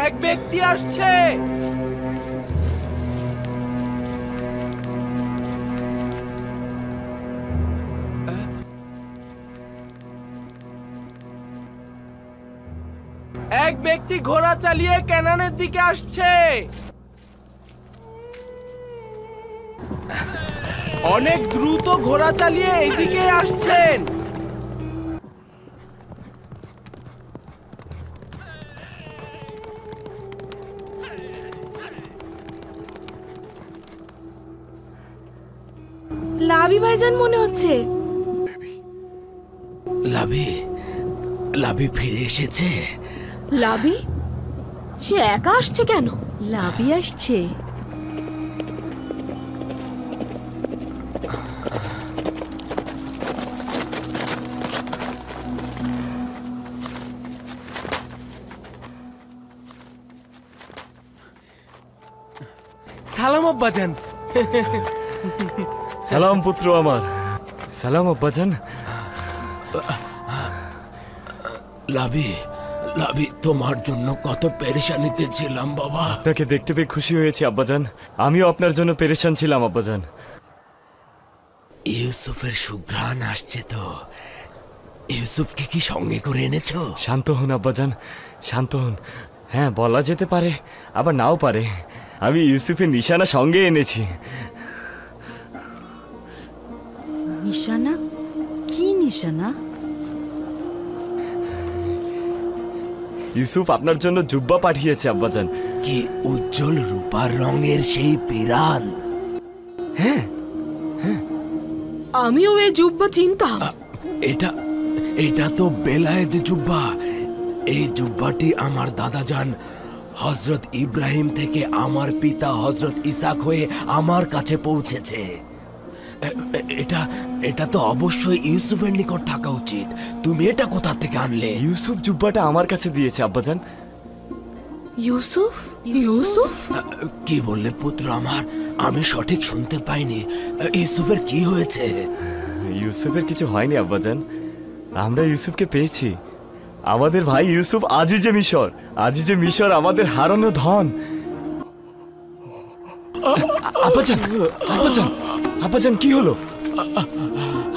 এক ব্যক্তি আসছে। এক ব্যক্তি ঘোড়া চালিয়ে ক্যানানের দিকে আসছে। অনেক দ্রুত ঘোড়া চালিয়ে এইদিকে আসছেন। লাভি ভাইজান মনে হচ্ছে। লাভি ফিরে এসেছে। লাভি? সে একা আসছে কেন? লাভি আসছে। সালাম আব্বাজান। সালাম পুত্র আমার। সালাম আব্বাজান। লাভি তোমার জন্য কত পেরেশানিতে ছিলাম বাবা। আপনাকে দেখতে পেয়ে খুশি হয়েছি আব্বাজান। আমিও আপনার জন্য পেরেশান ছিলাম আব্বাজান। ইউসুফের সুঘ্রাণ আসছে তো। ইউসুফকে কি সঙ্গে করে এনেছো? শান্ত হন আব্বাজান, শান্ত হন। হ্যাঁ, বলা যেতে পারে আবার নাও পারে। আমি ইউসুফের নিশানা সঙ্গে এনেছি। নিশানা? কি নিশানা? ইউসুফ আপনার জন্য জুব্বা পাঠিয়েছে আব্বাজান। কি উজ্জ্বল রূপার রঙের সেই পেরান। হ্যাঁ, আমিও এই জুব্বা চিনতাম। এটা তো বেলায়েত জুব্বা। এই জুব্বাটি আমার দাদাজান হযরত ইব্রাহিম থেকে আমার পিতা হযরত ইসাক হয়ে আমার কাছে পৌঁছেছে। এটা তো অবশ্যই ইউসুফের নিকট থাকা উচিত। তুমি এটা কোথা থেকে আনলে? ইউসুফ জুব্বাটা আমার কাছে দিয়েছে আব্বাজান। ইউসুফ? ইউসুফ? কি বললে পুত্র আমার? আমি সঠিক শুনতে পাইনি। ইউসুফের কি হয়েছে? ইউসুফের কিছু হয়নি আব্বাজান। আমরা ইউসুফকে পেয়েছি। আমাদের ভাই ইউসুফ আজিজে মিশর। আজিজে মিশর আমাদের হারানো ধন। আব্বাজান, আব্বাজান, আব্বাজান কি হলো?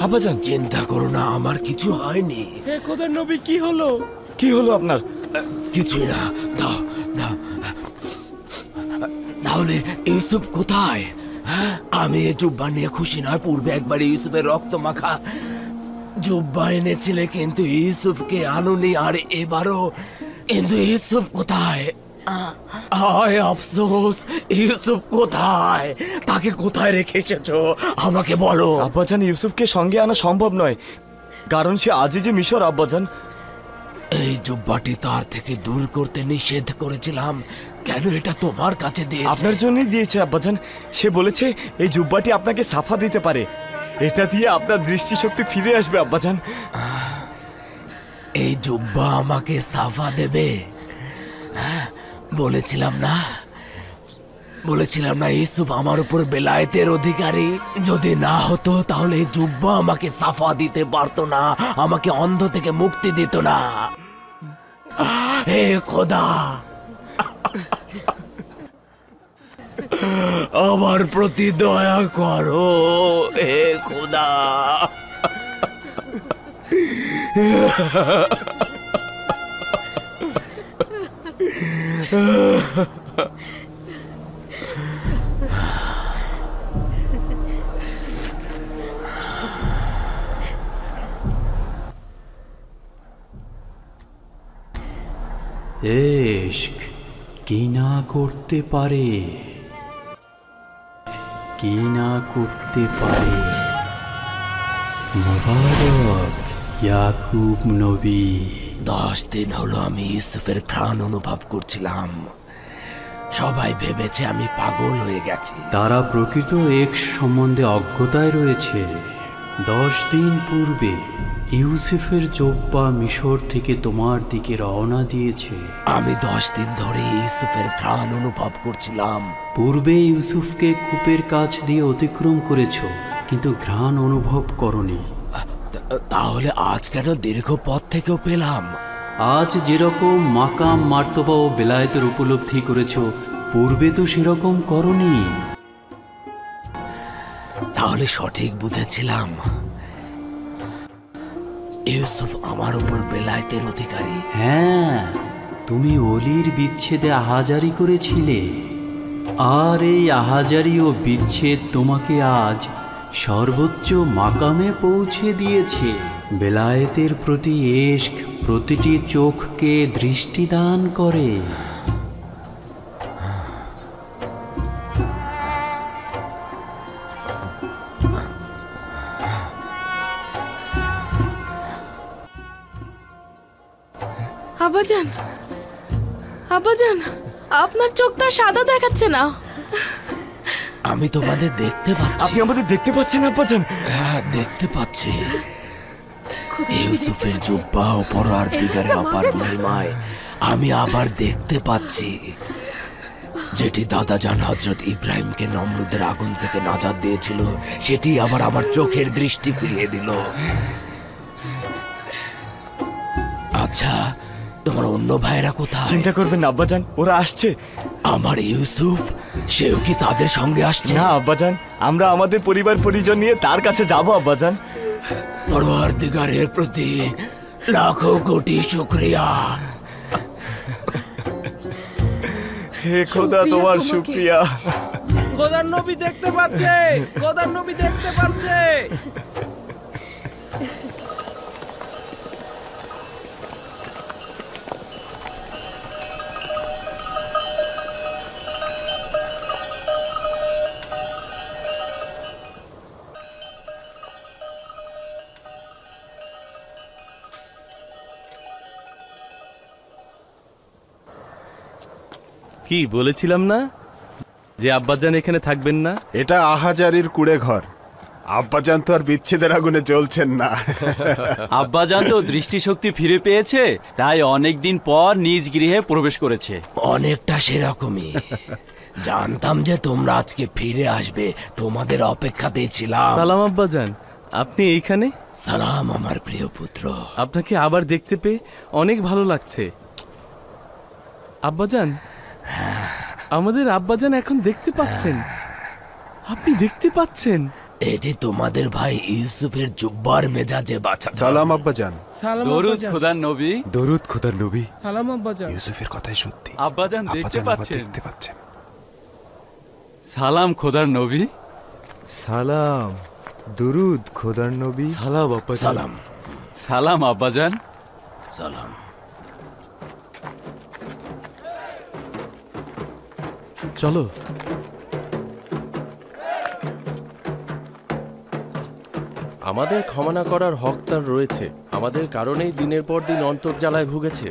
আব্বাজান চিন্তা করো না, আমার কিছু হয়নি। হে খোদার নবী, কি হলো? কি হলো আপনার? কিছুই না। দাও। তাহলে ইউসুফ কোথায়? আমি এই জুব্বা নিয়ে খুশি নয়। পূর্বে একবার ইউসুফের রক্ত মাখা জুব্বা এনেছিলে, কিন্তু ইউসুফকে আনুনি। আর এবারও। কিন্তু ইউসুফ কোথায়? আয় আফসোস, ইউসুফ কোথায়? তাকে কোথায় রেখে এসেছো আমাকে বলো। আব্বাজান, ইউসুফকে সঙ্গে আনা সম্ভব নয়, কারণ সে আজিজে মিশর আব্বাজান। এই জুব্বাটি তার থেকে দূর করতে নিষেধ করেছিলাম। কেন এটা তোমার কাছে দিয়েছে? আপনার জন্যই দিয়েছে আব্বাজান। সে বলেছে এই জুব্বাটি আপনাকে সাফা দিতে পারে। এটা দিয়ে আপনার দৃষ্টিশক্তি ফিরে আসবে আব্বাজান। এই জুব্বা আমাকে সাফা দেবে? বলেছিলাম না ইউসুফ আমার উপর বেলায়েতের অধিকারী। যদি না হতো তাহলে এই জুব্বা আমাকে সাফা দিতে পারতো না, আমাকে অন্ধ থেকে মুক্তি দিত না। হে খোদা, আমার প্রতি দয়া করো। হে খোদা। ইশক কি না করতে পারে, কি না করতে পারে। মোবারক ইয়াকুব নবী। 10 দিন হলো আমি ইউসুফের ঘ্রাণ অনুভব করছিলাম। সবাই ভেবেছে আমি পাগল হয়ে গেছি। তারা প্রকৃত এক্স সম্বন্ধে অজ্ঞতায় রয়েছে। 10 দিন পূর্বে ইউসুফের জুব্বা মিশর থেকে তোমার দিকে রওনা দিয়েছে। আমি 10 দিন ধরে ইউসুফের ঘ্রাণ অনুভব করছিলাম। পূর্বে ইউসুফকে কূপের কাছ দিয়ে অতিক্রম করেছো, কিন্তু ঘ্রাণ অনুভব করনি। তাহলে আজ কেন দীর্ঘ পথ থেকেও পেলাম? আজ যেরকম মাকাম মার্তবা ও বেলায়েতের উপলব্ধি করেছ, পূর্বে তো সেরকম করনি। তাহলে সঠিক বুঝেছিলাম, ইউসুফ আমার উপর বেলায়েতের অধিকারী। হ্যাঁ, তুমি অলির বিচ্ছেদে আহাজারি করেছিলে, আর এই আহাজারি ও বিচ্ছেদ তোমাকে আজ সর্বোচ্চ মাকামে পৌঁছে দিয়েছে। বেলায়েতের প্রতি ইশক প্রতিটি চোখকে দৃষ্টিদান করে। আব্বাজান, আব্বাজান, আপনার চোখটা সাদা দেখাচ্ছে না। আমি তোমাদের দেখতে পাচ্ছি। আপনি আমাদের দেখতে পাচ্ছেন আব্বাজান? হ্যাঁ, দেখতে পাচ্ছি। ইউসুফের জুব্বা ও পরওয়ারদিগারের অপার মহিমায় আমি আবার দেখতে পাচ্ছি, যেটি দাদাজান হযরত ইব্রাহিমকে নমরুদের আগুন থেকে নাজাত দিয়েছিল, সেটি আবার আমার চোখের দৃষ্টি ফিরিয়ে দিল। আচ্ছা, তোমার অন্য ভাইরা কোথায়? চিন্তা করবেন না আব্বাজান, ওরা আসছে। আমার ইউসুফ, সেও কি তাদের সঙ্গে আসছে? না আব্বাজান, আমরা আমাদের পরিবার পরিজন নিয়ে তার কাছে যাব আব্বাজান। পরওয়ারদিগারের প্রতি লাখো কোটি শুকরিয়া। হে খোদা, তোমার শুকরিয়া। খোদার নবী দেখতে পাচ্ছে, খোদার নবী দেখতে পাচ্ছে। কি বলেছিলাম না যে আব্বাজান এখানে থাকবেন না? এটা আহাজারির কুড়ে ঘর। আব্বাজান তো আর বিচ্ছেদের আগুনে জ্বলছেন না। আব্বাজান তো দৃষ্টিশক্তি ফিরে পেয়েছে, তাই অনেকদিন পর নিজ গৃহে প্রবেশ করেছে। অনেকটা সেরকমই। জানতাম যে তোমরা আজকে ফিরে আসবে, তোমাদের অপেক্ষাতেই ছিলাম। সালাম আব্বাজান, আপনি এইখানে? সালাম আমার প্রিয় পুত্র। আপনাকে আবার দেখতে পেয়ে অনেক ভালো লাগছে আব্বাজান। আমাদের আব্বাজান এখন দেখতে পাচ্ছেন, আপনি দেখতে পাচ্ছেন। এটি তোমাদের ভাই ইউসুফের জুব্বার মেজাজে বাঁচা। সালাম আব্বাজান। সালাম দরুদ আব্বাজান। খোদার নবী। দরুদ খোদার নবী। সালাম আব্বাজান। ইউসুফের কথাই সত্যি। আব্বাজান দেখতে পাচ্ছেন। দেখতে পাচ্ছেন। সালাম খোদার নবী। সালাম, দুরুদ খোদার নবী। সালাম আব্বাজান। সালাম। সালাম আব্বাজান। সালাম। চলো। আমাদের ক্ষমা না করার হক তার রয়েছে। আমাদের কারণেই দিনের পর দিন অন্তর্জালায় ভুগেছে।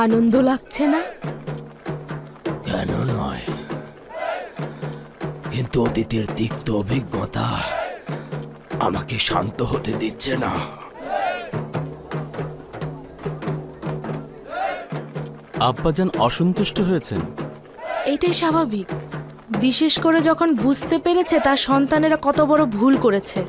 আনন্দ লাগছে না? কেন নয়, কিন্তু অতীতের তিক্ত অভিজ্ঞতা আমাকে শান্ত হতে দিচ্ছে না। আব্বাজান অসন্তুষ্ট হয়েছেন। এটাই স্বাভাবিক, বিশেষ করে যখন বুঝতে পেরেছে তার সন্তানেরা কত বড় ভুল করেছে।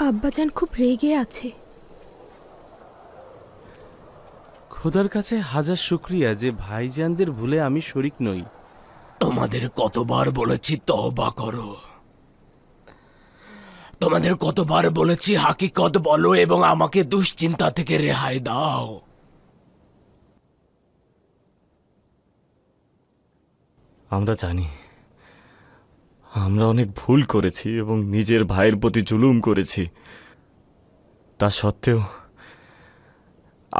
আব্বাজান খুব রেগে আছে। খোদার কাছে হাজার শুক্রিয়া যে ভাইজানদের ভুলে আমি শরিক নই। তোমাদের কতবার বলেছি তওবা করো, তোমাদের কতবার বলেছি হাকিকত বলো এবং আমাকে দুশ্চিন্তা থেকে রেহাই দাও। আমরা জানি আমরা অনেক ভুল করেছি এবং নিজের ভাইয়ের প্রতি জুলুম করেছি। তা সত্ত্বেও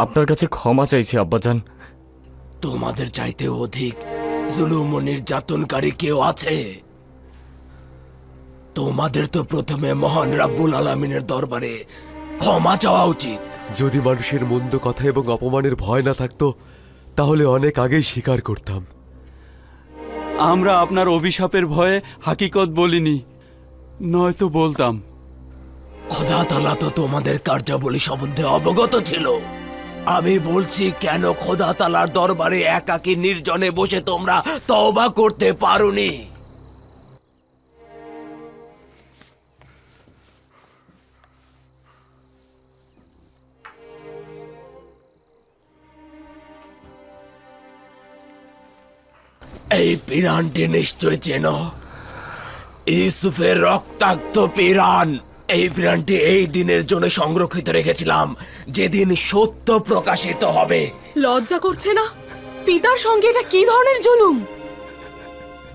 আপনার কাছে ক্ষমা চাইছি আব্বাজান। তোমাদের চাইতে অধিক জুলুম ও নির্যাতনকারী কেউ আছে? তোমাদের তো প্রথমে মহান রাব্বুল আলামিনের দরবারে ক্ষমা চাওয়া উচিত। যদি মানুষের মন্দ কথা এবং অপমানের ভয় না থাকতো তাহলে অনেক আগেই স্বীকার করতাম। আমরা আপনার অভিশাপের ভয়ে হাকিকত বলিনি, নয়তো বলতাম। খোদা তাআলা তো তোমাদের কার্যাবলী সম্বন্ধে অবগত ছিল। আমি বলছি, কেন খোদা তাআলার দরবারে একাকী নির্জনে বসে তোমরা তওবা করতে পারোনি? এই পিরানটি নিশ্চয় চেনো, ইউসুফের রক্তাক্ত পিরান। এই পিরানটি এই দিনের জন্য সংরক্ষিত রেখেছিলাম, যেদিন সত্য প্রকাশিত হবে। লজ্জা করছে না? পিতার সঙ্গে এটা কি ধরনের জুলুম?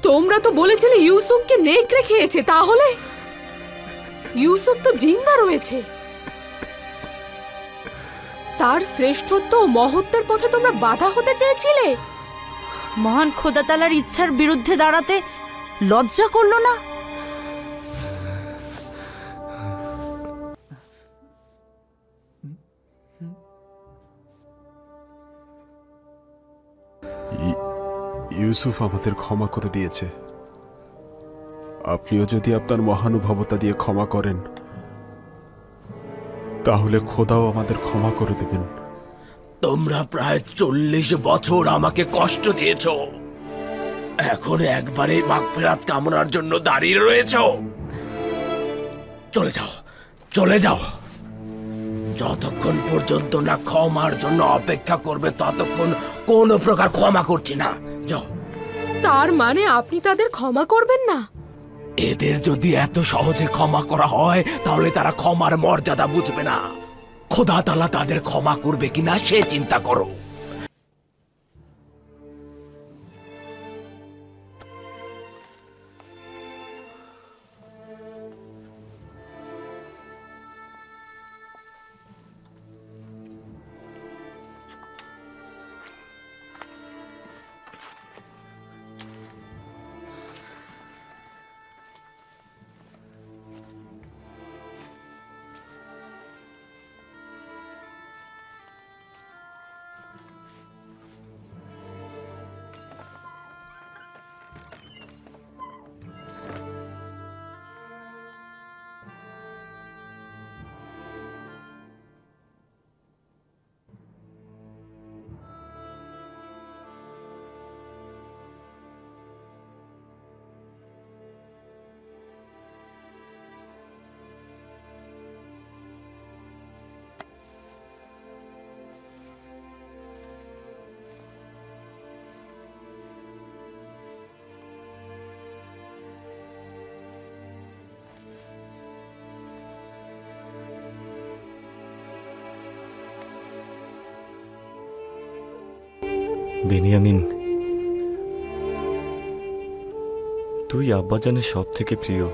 তোমরা তো বলেছিলে ইউসুফকে নেকড়ে খেয়েছে, তাহলে ইউসুফ তো জিন্দা রয়েছে। তার শ্রেষ্ঠত্ব ও মহত্বের পথে তোমরা বাধা হতে চেয়েছিলে। মহান খোদা তাআলার ইচ্ছার বিরুদ্ধে দাঁড়াতে লজ্জা করলো না? ইউসুফ আমাদের ক্ষমা করে দিয়েছে। আপনিও যদি আপনার মহানুভবতা দিয়ে ক্ষমা করেন তাহলে খোদাও আমাদের ক্ষমা করে দেবেন। তোমরা প্রায় 40 বছর আমাকে কষ্ট দিয়েছ, এখন একবারে মাগফিরাত কামনার জন্য দাঁড়িয়ে রয়েছ? চলে যাও, চলে যাও। যতক্ষণ পর্যন্ত না ক্ষমার জন্য অপেক্ষা করবে ততক্ষণ কোনো প্রকার ক্ষমা করছি না। যাও। তার মানে আপনি তাদের ক্ষমা করবেন না? এদের যদি এত সহজে ক্ষমা করা হয় তাহলে তারা ক্ষমার মর্যাদা বুঝবে না। খোদা তাআলা তাদের ক্ষমা করবে কিনা সে চিন্তা করো। বেনিয়ামিন, তুই আব্বাজানের সব থেকে প্রিয়।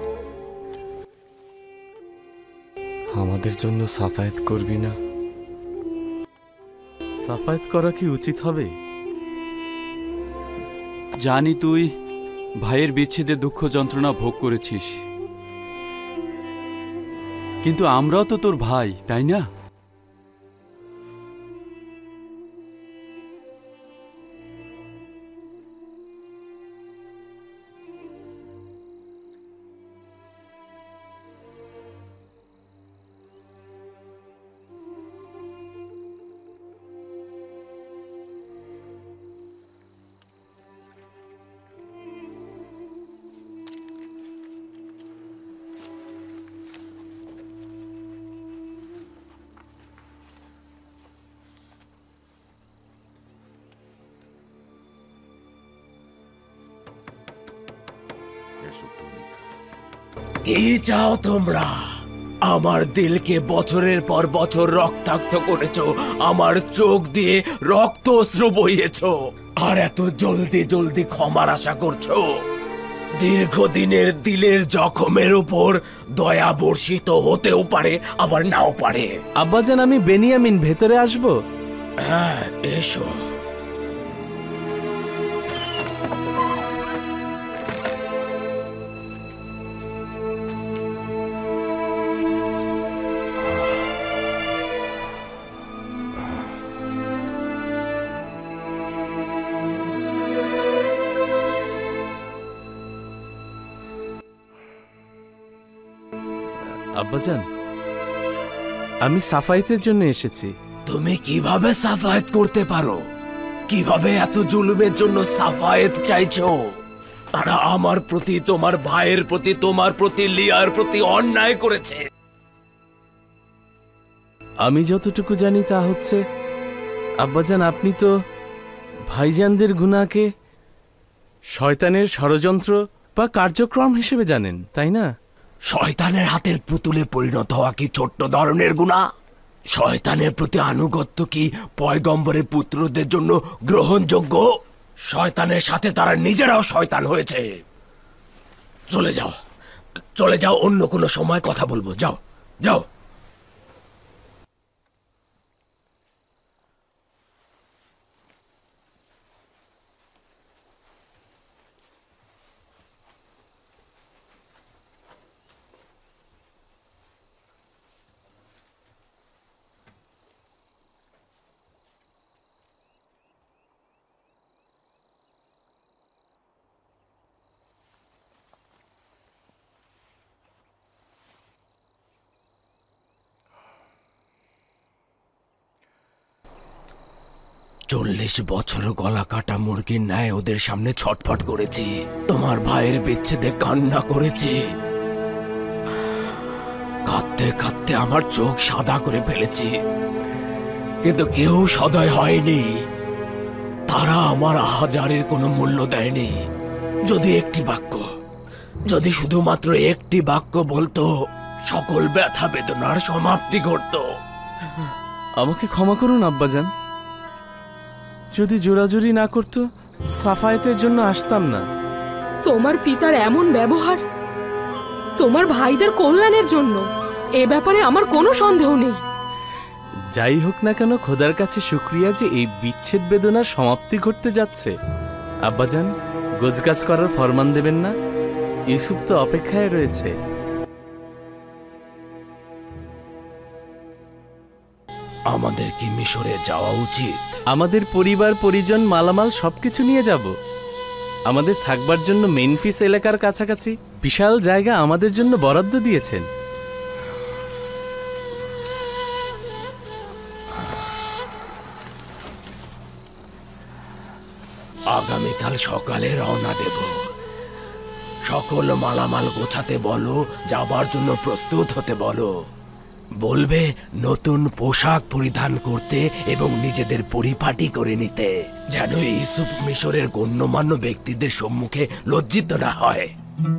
আমাদের জন্য সাফায়াত করবি না? সাফায়াত করা কি উচিত হবে? জানি তুই ভাইয়ের বিচ্ছেদে দুঃখ যন্ত্রণা ভোগ করেছিস, কিন্তু আমরাও তো তোর ভাই, তাই না? কি চাও তোমরা? আমার দিলকে বছরের পর বছর রক্তাক্ত করেছো, আমার চোখ দিয়ে রক্ত অশ্রু বইয়েছো, আর এত জলদি জলদি ক্ষমার আশা করছো? দীর্ঘদিনের দিলের জখমের উপর দয়া বর্ষিত হতেও পারে, আবার নাও পারে। আব্বাজান, আমি বেনিয়ামিন, ভেতরে আসবো? হ্যাঁ, এসো। আব্বাজান, আমি সাফায়েতের জন্য এসেছি। তুমি কিভাবে সাফায়েত করতে পারো? কিভাবে এত জুলুমের জন্য সাফায়েত চাইছো? তারা আমার প্রতি, তোমার ভাইয়ের প্রতি, তোমার প্রতি, লিয়ার প্রতি অন্যায় করেছে। আমি যতটুকু জানি তা হচ্ছে, আব্বাজান, আপনি তো ভাইজানদের গুনাহকে শয়তানের ষড়যন্ত্র বা কার্যক্রম হিসেবে জানেন, তাই না? শয়তানের হাতের পুতুলে পরিণত হওয়া কি ছোট্ট ধরনের গুনাহ? শয়তানের প্রতি আনুগত্য কি পয়গম্বরের পুত্রদের জন্য গ্রহণযোগ্য? শয়তানের সাথে তারা নিজেরাও শয়তান হয়েছে। চলে যাও, চলে যাও, অন্য কোনো সময় কথা বলবো। যাও, যাও। চল্লিশ বছর গলা কাটা মুরগির ন্যায় ওদের সামনে ছটফট করেছি, তোমার ভাইয়ের বিচ্ছেদে কান্না করেছি, কাঁদতে কাঁদতে আমার চোখ সাদা করে ফেলেছি, কিন্তু কেউ সদয় হয়নি। তারা আমার আহাজারের কোনো মূল্য দেয়নি। যদি একটি বাক্য, যদি শুধুমাত্র একটি বাক্য বলতো, সকল ব্যথা বেদনার সমাপ্তি ঘটতো। আমাকে ক্ষমা করুন আব্বাজান, যদি জোরাজুরি না করতো সাফায়েতের জন্য আসতাম না। তোমার পিতার এমন ব্যবহার তোমার ভাইদের কল্যাণের জন্য, এ ব্যাপারে আমার কোনো সন্দেহ নেই। যাই হোক না কেন, খোদার কাছে শুকরিয়া যে এই বিচ্ছেদ বেদনার সমাপ্তি ঘটতে যাচ্ছে। আব্বাজান, গোছগাছ করার ফরমান দেবেন না? ইউসুফ তো অপেক্ষায় রয়েছে। আমাদের কি মিশরে যাওয়া উচিত? আমাদের পরিবার পরিজন মালামাল সবকিছু নিয়ে যাব। আমাদের থাকবার জন্য মেনফিস এলাকার কাছাকাছি বিশাল জায়গা আমাদের জন্য বরাদ্দ দিয়েছেন। আগামীকাল সকালে রওনা দেব। সকল মালামাল গোছাতে বলো, যাবার জন্য প্রস্তুত হতে বলো। বলবে নতুন পোশাক পরিধান করতে এবং নিজেদের পরিপাটি করে নিতে, যেন ইউসুফ মিশরের গণ্যমান্য ব্যক্তিদের সম্মুখে লজ্জিত না হয়।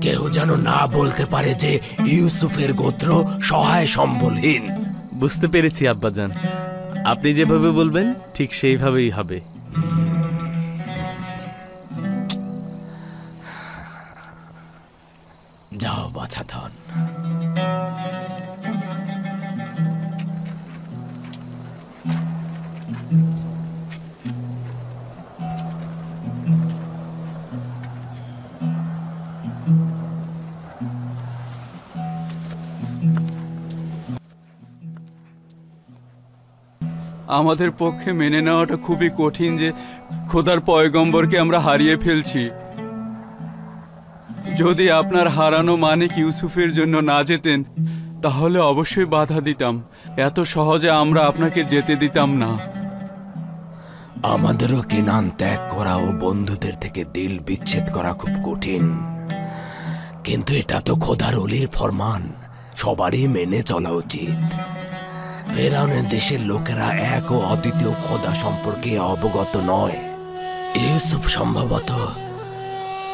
কেউ যেন না বলতে পারে যে ইউসুফের গোত্র সহায় সম্বলহীন। বুঝতে পেরেছি আব্বাজান, আপনি যেভাবে বলবেন ঠিক সেইভাবেই হবে। যাও বাছাধন। আমাদের পক্ষে মেনে নেওয়াটা খুবই কঠিন যে খোদার পয়গম্বরকে আমরা হারিয়ে ফেলছি। যদি আপনার হারানো মানিক ইউসুফের জন্য না যেতেন, তাহলে অবশ্যই বাধা দিতাম। এত সহজে আমরা আপনাকে যেতে দিতাম না। আমাদেরও কেনান ত্যাগ করা ও বন্ধুদের থেকে দিল বিচ্ছেদ করা খুব কঠিন, কিন্তু এটা তো খোদার ওলির ফরমান, সবারই মেনে চলা উচিত। ফেরাউনের দেশের লোকেরা এক ও অদ্বিতীয় খোদা সম্পর্কে অবগত নয়। ইউসুফ সম্ভবত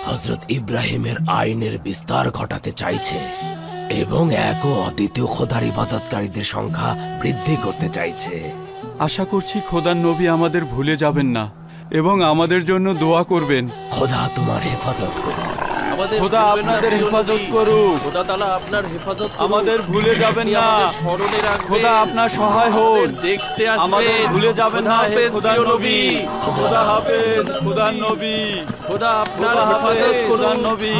হযরত ইব্রাহিমের আইনের বিস্তার ঘটাতে চাইছে এবং এক ও অদ্বিতীয় খোদার ইবাদতকারীদের সংখ্যা বৃদ্ধি করতে চাইছে। আশা করছি খোদার নবী আমাদের ভুলে যাবেন না এবং আমাদের জন্য দোয়া করবেন। খোদা তোমার হেফাজত করুন। খোদা আপনাদের হেফাজত করুক। খোদা তাআলা আপনার হেফাজত করুক। আমাদের ভুলে যাবেন না। স্মরণে রাখবেন। খোদা আপনার সহায় হন। দেখতে আসবেন। আমাদের ভুলে যাবেন না হে খোদার নবী। খোদা হাফেজ খোদার নবী। খোদা আপনার হেফাজত করুন। খোদার নবী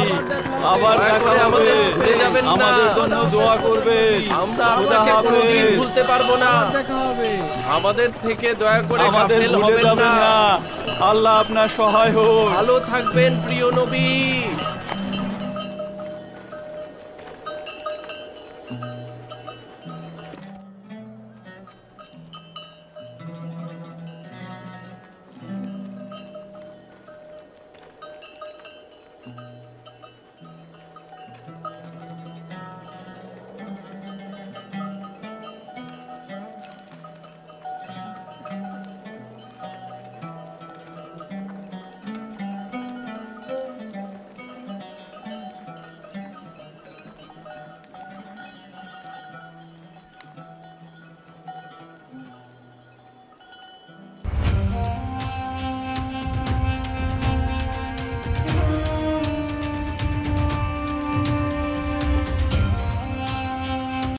আবার দেখা হবে। আমাদের ভুলে যাবেন না। আমাদের জন্য দোয়া করবেন। আমরা আপনাকে কোনোদিন ভুলতে পারবো না। দেখা হবে। আমাদের থেকে দয়া করে আমাদের গাফেল ভুলে হবেন যাবেন না। না। আল্লাহ আপনার সহায় হোক। ভালো থাকবেন প্রিয় নবী।